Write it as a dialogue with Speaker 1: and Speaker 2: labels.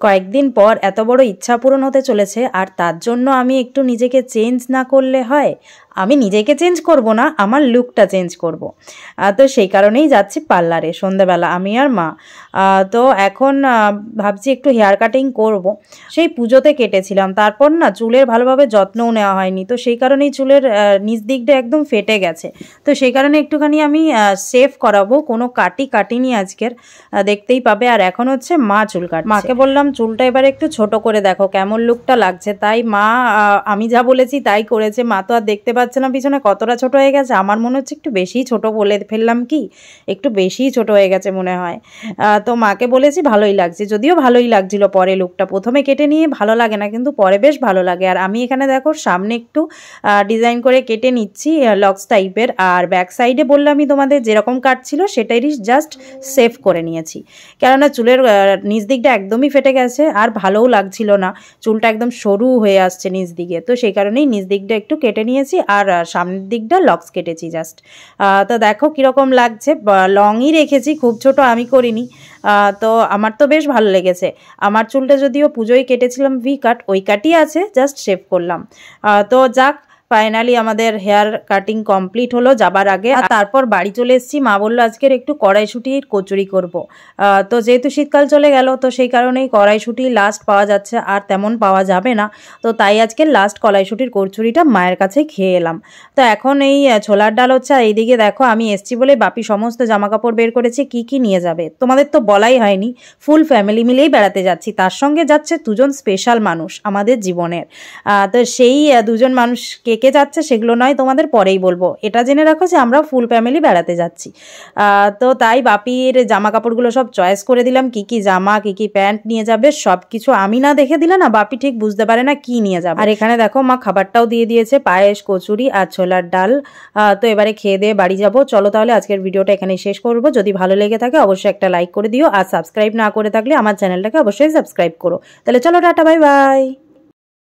Speaker 1: কয়েকদিন পর এত বড় ইচ্ছা পূরণ হতে চলেছে, আর তার জন্য আমি একটু নিজেকে চেঞ্জ না করলে হয়? আমি নিজেকে চেঞ্জ করব না, আমার লুকটা চেঞ্জ করব। তো সেই কারণেই যাচ্ছি পার্লারে সন্ধ্যাবেলা আমি আর মা। তো এখন ভাবছি একটু হেয়ার কাটিং করব। সেই পুজোতে কেটেছিলাম, তারপর না চুলের ভালোভাবে যত্নও নেওয়া হয়নি, তো সেই কারণেই চুলের নিচ দিকটা একদম ফেটে গেছে। তো সেই কারণে একটুখানি আমি সেভ করাবো, কোনো কাটিনি আজকের, দেখতেই পাবে। আর এখন হচ্ছে মা চুল কাটছে। মাকে বললাম চুলটা এবার একটু ছোট করে দেখো কেমন লুকটা লাগছে, তাই মা আমি যা বলেছি তাই করেছে। মা তো আর দেখতে পাচ্ছে না পিছনে কতটা ছোট হয়ে গেছে, আমার মনে হচ্ছে একটু বেশি ছোট বলে ফেললাম, কি একটু বেশিই ছোট হয়ে গেছে মনে হয়। তো মাকে বলেছি ভালোই লাগছে, যদিও ভালোই লাগছিল পরে লুকটা, প্রথমে কেটে নিয়ে ভালো লাগে না কিন্তু পরে বেশ ভালো লাগে। আর আমি এখানে দেখো সামনে একটু ডিজাইন করে কেটে নিচ্ছি লক্স টাইপের, আর ব্যাক সাইডে বললামই তোমাদের যেরকম কাটছিল সেটাই জাস্ট সেভ করে নিয়েছি, কেননা চুলের নিচ দিকটা একদমই ফেটে গেছে আর ভালোও লাগছিল না, চুলটা একদম সরু হয়ে আসছে নিচ দিকে। তো সেই কারণেই নিচ দিকটা একটু কেটে নিয়েছি আর সামনের দিকটা লক্স কেটেছি জাস্ট। তো দেখো কীরকম লাগছে, লংই রেখেছি, খুব ছোট আমি করিনি। তো আমার তো বেশ ভালো লেগেছে। আমার চুলটা যদিও পুজোয় কেটেছিলাম ভি কাট, ওই কাটই আছে, জাস্ট শেভ করলাম। তো যাক, ফাইনালি আমাদের হেয়ার কাটিং কমপ্লিট হলো যাবার আগে। আর তারপর বাড়ি চলে এসেছি, মা বললো আজকের একটু কড়াইশুঁটির কচুরি করব। তো যেহেতু শীতকাল চলে গেল, তো সেই কারণেই কড়াইশুঁটি লাস্ট পাওয়া যাচ্ছে, আর তেমন পাওয়া যাবে না, তো তাই আজকে লাস্ট কড়াইশুঁটির কচুরিটা মায়ের কাছে খেয়ে এলাম। তো এখন এই ছোলার ডাল হচ্ছে, আর এইদিকে দেখো আমি এসছি বলে বাপি সমস্ত জামাকাপড় বের করেছে, কি নিয়ে যাবে তোমাদের তো বলাই হয়নি। ফুল ফ্যামিলি মিলেই বেড়াতে যাচ্ছি, তার সঙ্গে যাচ্ছে দুজন স্পেশাল মানুষ আমাদের জীবনের। তো সেই দুজন মানুষ কে যাচ্ছে সেগুলো নয়, তোমাদের পরেই বলবো, এটা জেনে রাখো যে আমরা ফুল ফ্যামিলি বেড়াতে যাচ্ছি। তো তাই বাপির জামা কাপড়গুলো সব চয়েস করে দিলাম, কি জামা কি প্যান্ট নিয়ে যাবে সব কিছু আমি না দেখে দিলে না বাপি ঠিক বুঝতে পারে না কি নিয়ে যাবে। আর এখানে দেখো মা খাবারটাও দিয়ে দিয়েছে, পায়েস, কচুরি আর ছোলার ডাল। তো এবারে খেয়ে দিয়ে বাড়ি যাব। চলো তাহলে আজকের ভিডিওটা এখানেই শেষ করবো। যদি ভালো লেগে থাকে অবশ্যই একটা লাইক করে দিও, আর সাবস্ক্রাইব না করে থাকলে আমার চ্যানেলটাকে অবশ্যই সাবস্ক্রাইব করো। তাহলে চলো টাটা, বাই বাই।